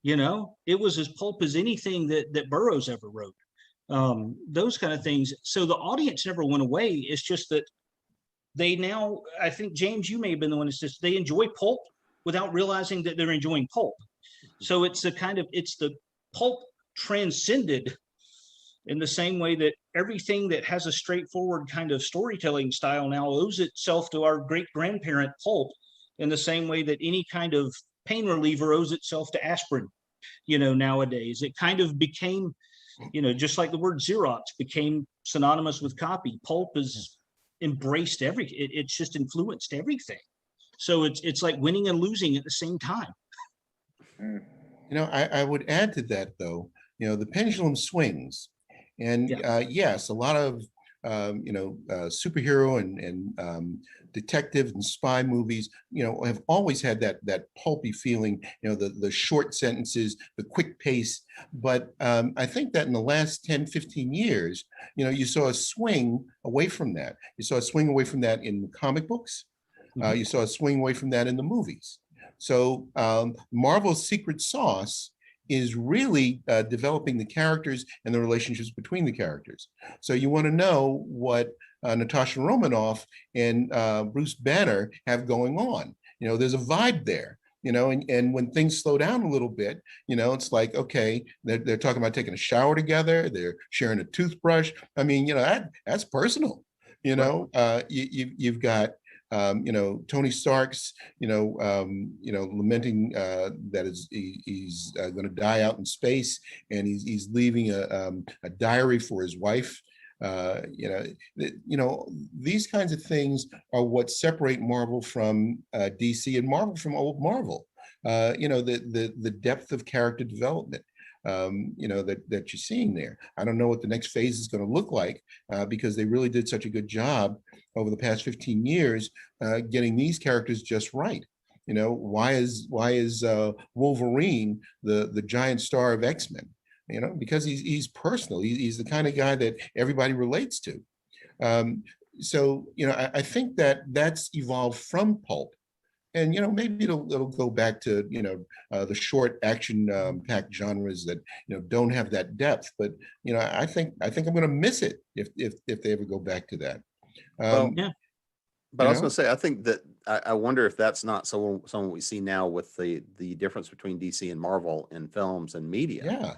It was as pulp as anything that Burroughs ever wrote. Those kind of things. So the audience never went away. It's just that they now, I think, James, you may have been the one that says they enjoy pulp without realizing that they're enjoying pulp. So it's the pulp transcended in the same way that everything that has a straightforward kind of storytelling style now owes itself to our great grandparent pulp, in the same way that any kind of pain reliever owes itself to aspirin. Nowadays it kind of became, just like the word Xerox became synonymous with copy. Pulp is embraced it's just influenced everything. So it's like winning and losing at the same time. I would add to that, though, the pendulum swings. And yes, a lot of, superhero and detective and spy movies, have always had that pulpy feeling, the short sentences, the quick pace. But I think that in the last 10, 15 years, you saw a swing away from that. You saw a swing away from that in comic books. You saw a swing away from that in the movies. So Marvel's secret sauce is really developing the characters and the relationships between the characters. So you want to know what Natasha Romanoff and Bruce Banner have going on. There's a vibe there. And when things slow down a little bit, it's like, okay, they're talking about taking a shower together. They're sharing a toothbrush. I mean, that's personal. You've got Tony Stark's, lamenting that he's going to die out in space, and he's leaving a diary for his wife. These kinds of things are what separate Marvel from DC and Marvel from old Marvel. The depth of character development. That you're seeing there. I don't know what the next phase is going to look like because they really did such a good job over the past 15 years getting these characters just right. Why is Wolverine the giant star of X-Men? Because he's personal. He's the kind of guy that everybody relates to. I think that's evolved from pulp. And maybe it'll go back to the short action packed genres that don't have that depth. But I think I'm going to miss it if they ever go back to that. But I was going to say, I think that I wonder if that's not someone we see now with the difference between DC and Marvel in films and media. Yeah,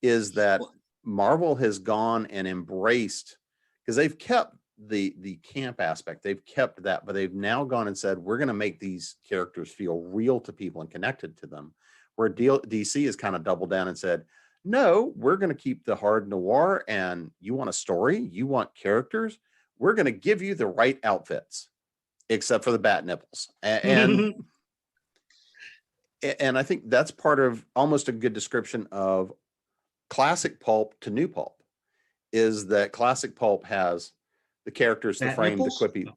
is that Marvel has gone and embraced, because they've kept the camp aspect, they've kept that, but they've now gone and said, we're going to make these characters feel real to people and connected to them, where DC has kind of doubled down and said, no, we're going to keep the hard noir, and you want a story, you want characters, we're going to give you the right outfits, except for the bat nipples. And I think that's part of almost a good description of classic pulp to new pulp, is that classic pulp has the characters, the frame, the quippy,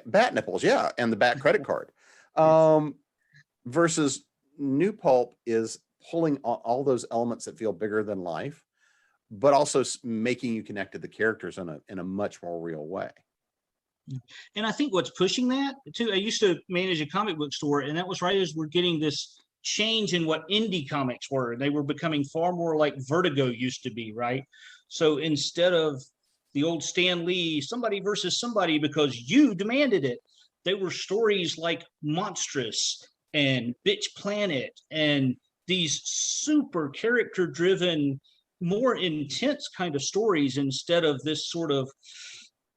bat nipples, yeah, and the bat credit card. Versus new pulp is pulling all those elements that feel bigger than life, but also making you connect to the characters in a much more real way. And I think what's pushing that too, I used to manage a comic book store, and that was right as we're getting this change in what indie comics were. They were becoming far more like Vertigo used to be, right? So instead of the old Stan Lee, somebody versus somebody because you demanded it, they were stories like Monstrous and Bitch Planet and these super character driven, more intense kind of stories instead of this sort of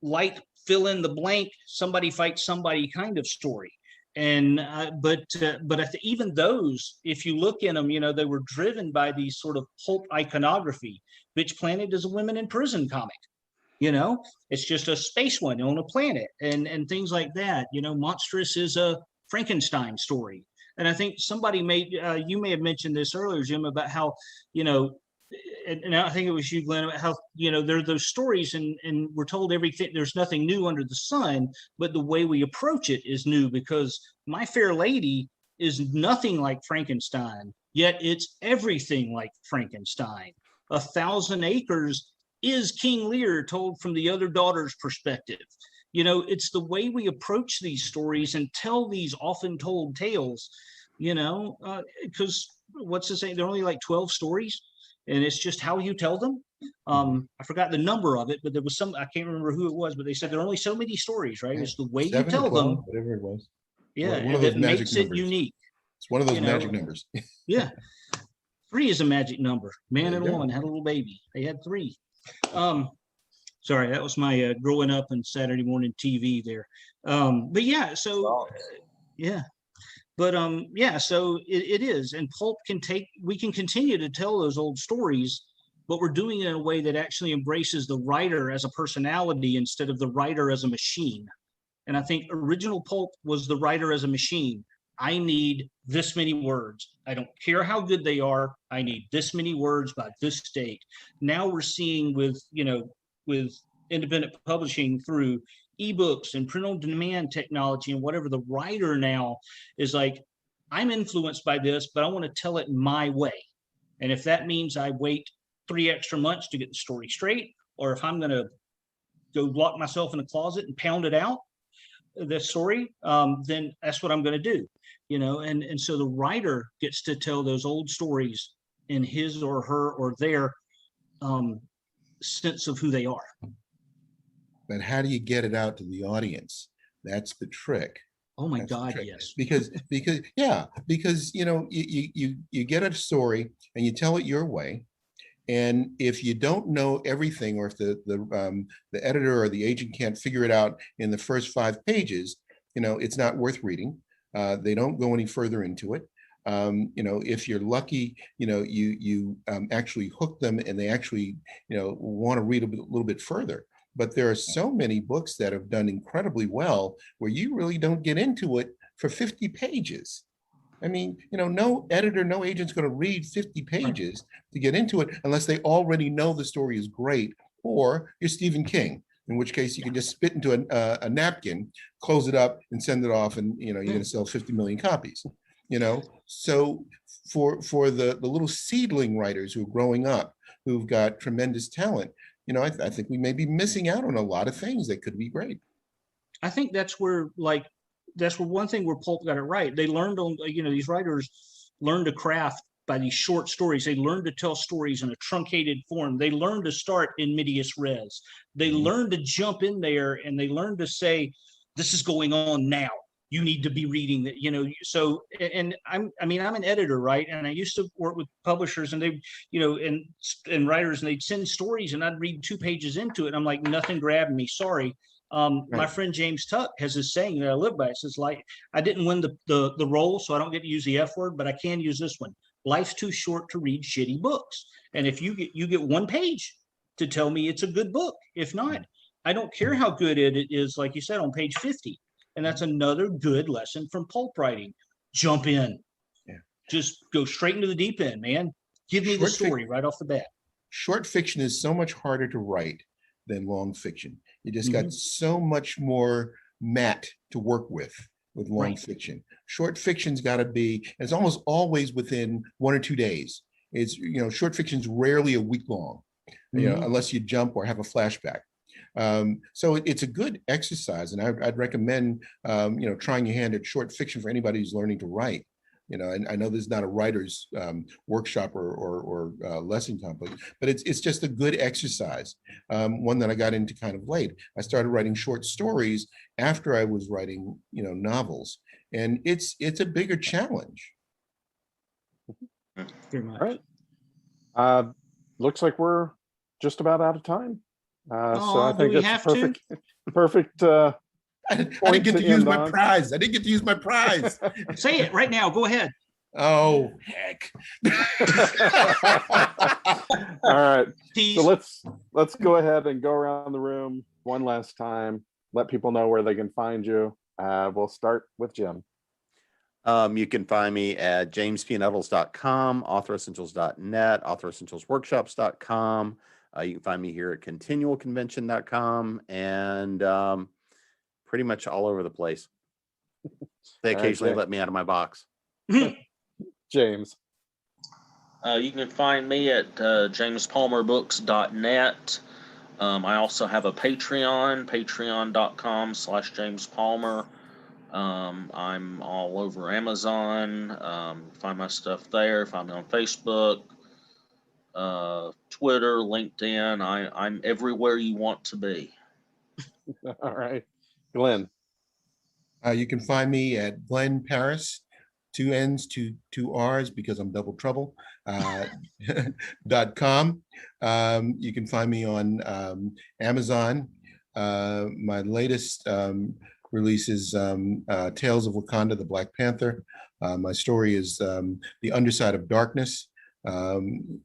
light fill in the blank, somebody fights somebody kind of story. And but even those, if you look in them, you know, they were driven by these sort of pulp iconography. Bitch Planet is a women in prison comic. You know, it's just a space one on a planet and things like that. You know, Monstrous is a Frankenstein story. And I think somebody made, you may have mentioned this earlier, Jim, about how, you know, and I think it was you, Glenn, about how, you know, there are those stories and we're told everything, there's nothing new under the sun, but the way we approach it is new, because My Fair Lady is nothing like Frankenstein, yet it's everything like Frankenstein. 1,000 Acres is King Lear told from the other daughter's perspective. You know, it's the way we approach these stories and tell these often told tales, you know, because what's to say, they're only like 12 stories, and it's just how you tell them. I forgot the number of it, but there was some, I can't remember who it was, but they said there are only so many stories, right? It's the way you 7 or tell 12, them. whatever it was. Yeah, One of those that magic makes numbers. it unique. It's one of those You know, magic numbers. Yeah. 3 is a magic number. Man There and you go. woman had a little baby. They had 3. Sorry, that was my growing up and Saturday morning TV there. But yeah, so yeah. But yeah, so it is. And pulp can we can continue to tell those old stories, but we're doing it in a way that actually embraces the writer as a personality instead of the writer as a machine. And I think original pulp was the writer as a machine. I need this many words. I don't care how good they are. I need this many words by this date. Now we're seeing with, you know, with independent publishing through ebooks and print on demand technology and whatever, the writer now is like, I'm influenced by this, but I want to tell it my way. And if that means I wait 3 extra months to get the story straight, or if I'm going to go lock myself in a closet and pound it out, the story, then that's what I'm going to do, you know. And so the writer gets to tell those old stories in his or her or their sense of who they are. But how do you get it out to the audience? That's the trick. Oh my That's the God, trick. yes. Because you know, you get a story and you tell it your way. And if you don't know everything, or if the editor or the agent can't figure it out in the first 5 pages, you know, it's not worth reading. They don't go any further into it. You know, if you're lucky, you know, you actually hook them and they actually, you know, want to read a little bit further. But there are so many books that have done incredibly well where you really don't get into it for 50 pages. I mean, you know, no editor, no agent's going to read 50 pages to get into it unless they already know the story is great, or you're Stephen King, in which case you can just spit into a napkin, close it up, and send it off, and you know you're going to sell 50 million copies. You know, so for the little seedling writers who are growing up, who've got tremendous talent, you know, I think we may be missing out on a lot of things that could be great. I think that's where one thing where pulp got it right. They learned on, you know, these writers learned to craft by these short stories. They learned to tell stories in a truncated form. They learned to start in medias res. They learned to jump in there, and they learned to say, this is going on now. You need to be reading that, you know. So, and I'm an editor, right? And I used to work with publishers, and they, you know, and writers, and they'd send stories, and I'd read 2 pages into it, and I'm like, nothing grabbed me. Sorry. My friend James Tuck has this saying that I live by. It says, like, I didn't win the role, so I don't get to use the F word, but I can use this one. Life's too short to read shitty books. And if you get 1 page to tell me it's a good book. If not, I don't care how good it is, like you said, on page 50. And that's another good lesson from pulp writing. Jump in. Yeah. Just go straight into the deep end, man. Give me the story right off the bat. Short fiction is so much harder to write than long fiction. You just got so much more mat to work with long fiction. Short fiction's got to be, it's almost always within 1 or 2 days. It's, you know, short fiction's rarely a week long, you know, unless you jump or have a flashback. So it's a good exercise, and I'd recommend, you know, trying your hand at short fiction for anybody who's learning to write. I know there's not a writer's workshop or lesson template, but it's just a good exercise. One that I got into kind of late. I started writing short stories after I was writing, novels, and it's a bigger challenge. Very much. All right. Looks like we're just about out of time. So I Oh, do think we it's have perfect. I didn't Point get to to use end my on. prize. I didn't get to use my prize. Say it right now. Go ahead. Oh, heck. All right. Tease. So let's go ahead and go around the room one last time. Let people know where they can find you. We'll start with Jim. You can find me at jamespnettles.com, authoressentials.net, authoressentialsworkshops.com. You can find me here at continualconvention.com, and pretty much all over the place. They All right, occasionally Jay. let me out of my box. James. You can find me at jamespalmerbooks.net. I also have a Patreon, patreon.com/jamespalmer. I'm all over Amazon. Find my stuff there. Find me on Facebook, Twitter, LinkedIn. I'm everywhere you want to be. All right. Glenn. You can find me at Glenn Parris, 2 N's, two R's, because I'm double trouble, .com. You can find me on Amazon. My latest release is Tales of Wakanda, the Black Panther. My story is The Underside of Darkness. And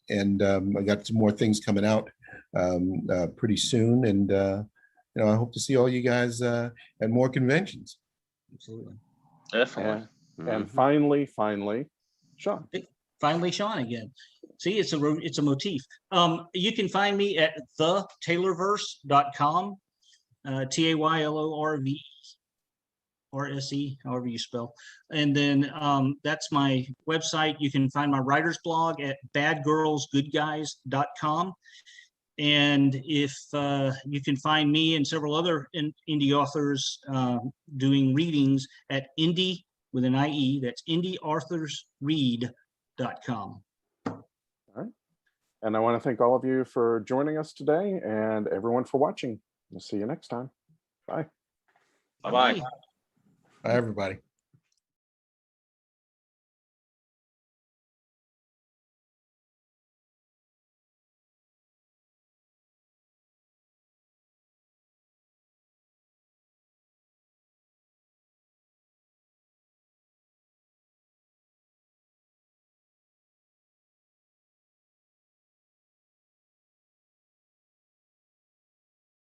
I got some more things coming out pretty soon. And I hope to see all you guys at more conventions. Absolutely. Definitely. And finally, Sean. Finally, Sean again. See, it's a motif. You can find me at thetaylorverse.com, TAYLORVRSE, however you spell. And then that's my website. You can find my writer's blog at badgirlsgoodguys.com. And if you can find me and several other indie authors doing readings at indie with an IE, that's indieauthors.read.com. All right. And I want to thank all of you for joining us today and everyone for watching. We'll see you next time. Bye. Bye-bye. Bye. Bye, everybody.